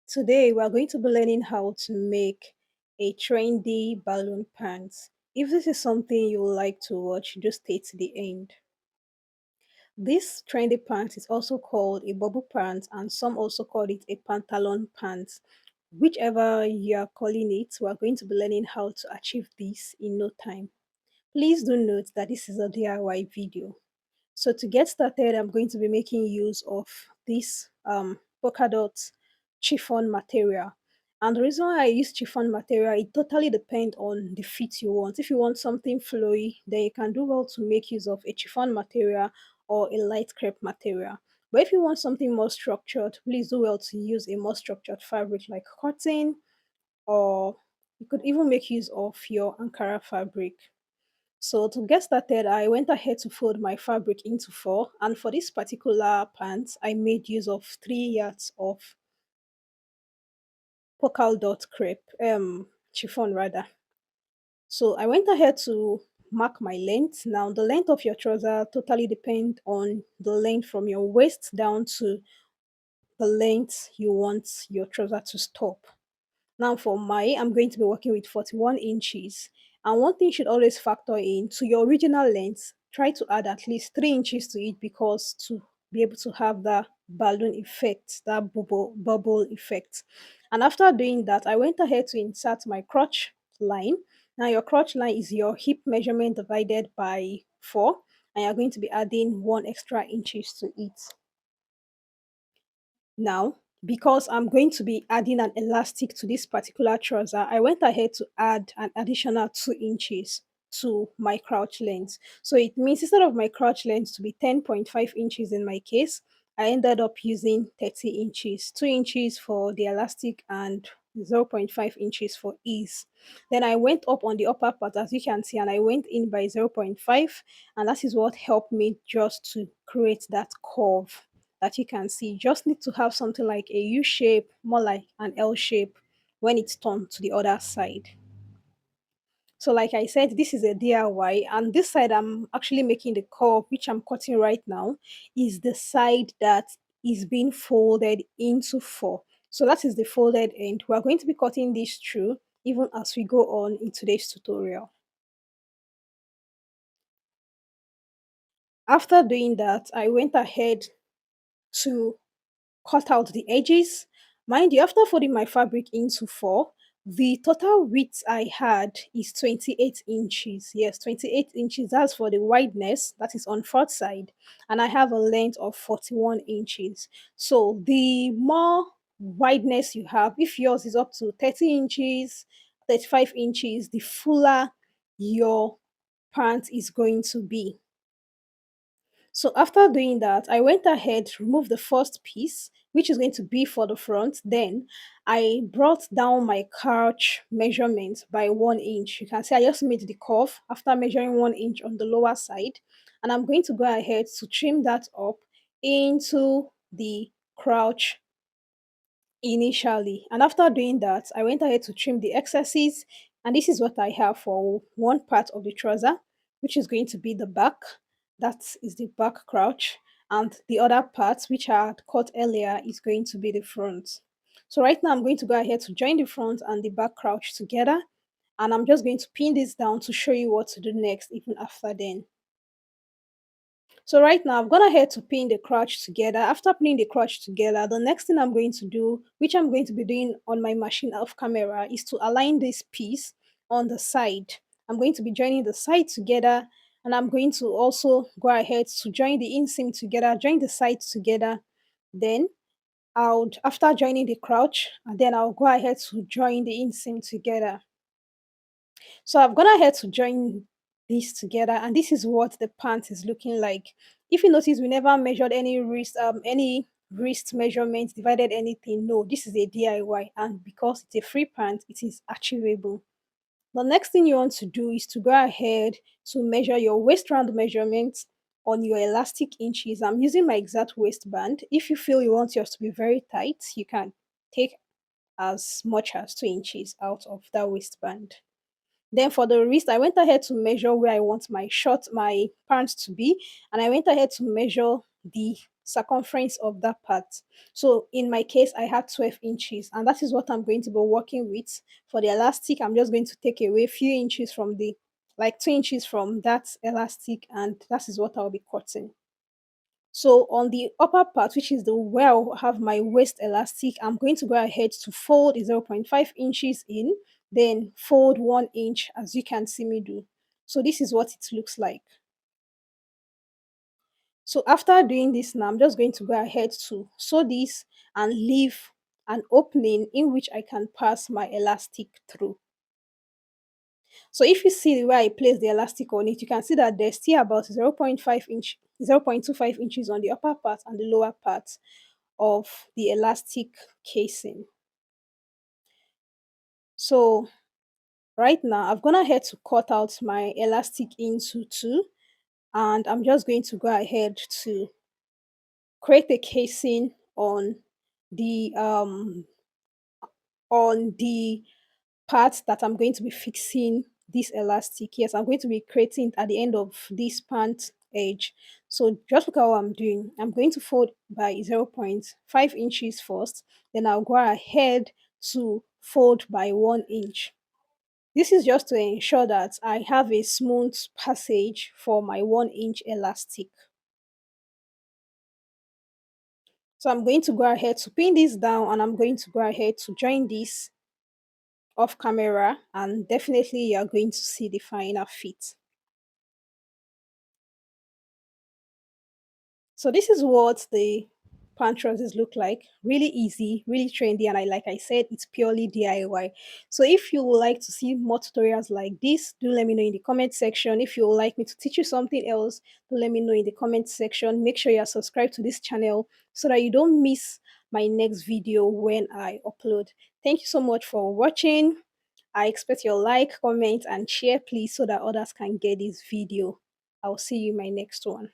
Today, we are going to be learning how to make a trendy balloon pants. If this is something you would like to watch, just stay to the end. This trendy pants is also called a bubble pants, and some also call it a pantalon pants. Whichever you are calling it, we are going to be learning how to achieve this in no time. Please do note that this is a DIY video. So to get started, I'm going to be making use of this polka dot chiffon material. And the reason why I use chiffon material, it totally depends on the fit you want. If you want something flowy, then you can do well to make use of a chiffon material or a light crepe material. But if you want something more structured, please do well to use a more structured fabric like cotton, or you could even make use of your Ankara fabric. So to get started, I went ahead to fold my fabric into four, and for this particular pants, I made use of 3 yards of polka dot crepe, chiffon rather. So I went ahead to mark my length. Now the length of your trouser totally depend on the length from your waist down to the length you want your trouser to stop. Now for my, I'm going to be working with 41 inches. And one thing you should always factor in to your original length, try to add at least 3 inches to it, because to be able to have that balloon effect, that bubble effect. And after doing that, I went ahead to insert my crotch line. Now your crotch line is your hip measurement divided by 4, and you're going to be adding 1 extra inches to it. Now, because I'm going to be adding an elastic to this particular trouser, I went ahead to add an additional 2 inches to my crouch length. So it means instead of my crouch length to be 10.5 inches in my case, I ended up using 30 inches, 2 inches for the elastic and zero point 0.5 inches for ease. Then I went up on the upper part, as you can see, and I went in by zero point 0.5, and that is what helped me just to create that curve that you can see. You just need to have something like a U shape, more like an L shape when it's turned to the other side. So like I said, this is a DIY, and this side I'm actually making the curve, which I'm cutting right now, is the side that is being folded into four. So that is the folded end. We're going to be cutting this through even as we go on in today's tutorial. After doing that, I went ahead to cut out the edges. Mind you, after folding my fabric into four, the total width I had is 28 inches. Yes, 28 inches. That's for the wideness, that is on fourth side. And I have a length of 41 inches. So the more wideness you have, if yours is up to 30 inches, 35 inches, the fuller your pant is going to be. So after doing that, I went ahead to remove the first piece, which is going to be for the front. Then I brought down my couch measurement by 1 inch. You can see I just made the curve after measuring 1 inch on the lower side. And I'm going to go ahead to trim that up into the crouch initially. And after doing that, I went ahead to trim the excesses. And this is what I have for one part of the trouser, which is going to be the back. That is the back crouch. And the other parts, which I had cut earlier, is going to be the front. So right now I'm going to go ahead to join the front and the back crouch together. And I'm just going to pin this down to show you what to do next, even after then. So right now I've gone ahead to pin the crotch together. After pinning the crotch together, the next thing I'm going to do, which I'm going to be doing on my machine off camera, is to align this piece on the side. I'm going to be joining the side together, and I'm going to also go ahead to join the inseam together, join the sides together. Then after joining the crotch, and then I'll go ahead to join the inseam together. So I've gone ahead to join these together, and this is what the pant is looking like. If you notice, we never measured any wrist measurements, divided anything. No, this is a DIY, and because it's a free pant, it is achievable. The next thing you want to do is to go ahead to measure your waist round measurements on your elastic inches. I'm using my exact waistband. If you feel you want yours to be very tight, you can take as much as 2 inches out of that waistband. Then for the wrist, I went ahead to measure where I want my pants to be, and I went ahead to measure the circumference of that part. So in my case, I had 12 inches, and that is what I'm going to be working with. For the elastic, I'm just going to take away a few inches from the, like 2 inches from that elastic, and that is what I'll be cutting. So on the upper part, which is the where I'll have my waist elastic, I'm going to go ahead to fold the 0.5 inches in, then fold 1 inch as you can see me do. So this is what it looks like. So after doing this now, I'm just going to go ahead to sew this and leave an opening in which I can pass my elastic through. So if you see the way I place the elastic on it, you can see that there's still about 0.25 inches on the upper part and the lower part of the elastic casing. So right now, I've gone ahead to cut out my elastic into two, and I'm just going to go ahead to create a casing the um on the part that I'm going to be fixing this elastic. Yes, I'm going to be creating it at the end of this pant edge. So just look at what I'm doing. I'm going to fold by 0.5 inches first, then I'll go ahead to fold by 1 inch. This is just to ensure that I have a smooth passage for my 1 inch elastic. So I'm going to go ahead to pin this down, and I'm going to go ahead to join this off camera, and definitely you're going to see the final fit. So this is what the pant trousers look like. Really easy, really trendy, and like I said, it's purely DIY. So if you would like to see more tutorials like this, do let me know in the comment section. If you would like me to teach you something else, do let me know in the comment section. Make sure you are subscribed to this channel so that you don't miss my next video when I upload. Thank you so much for watching. I expect your like, comment, and share, please, so that others can get this video. I'll see you in my next one.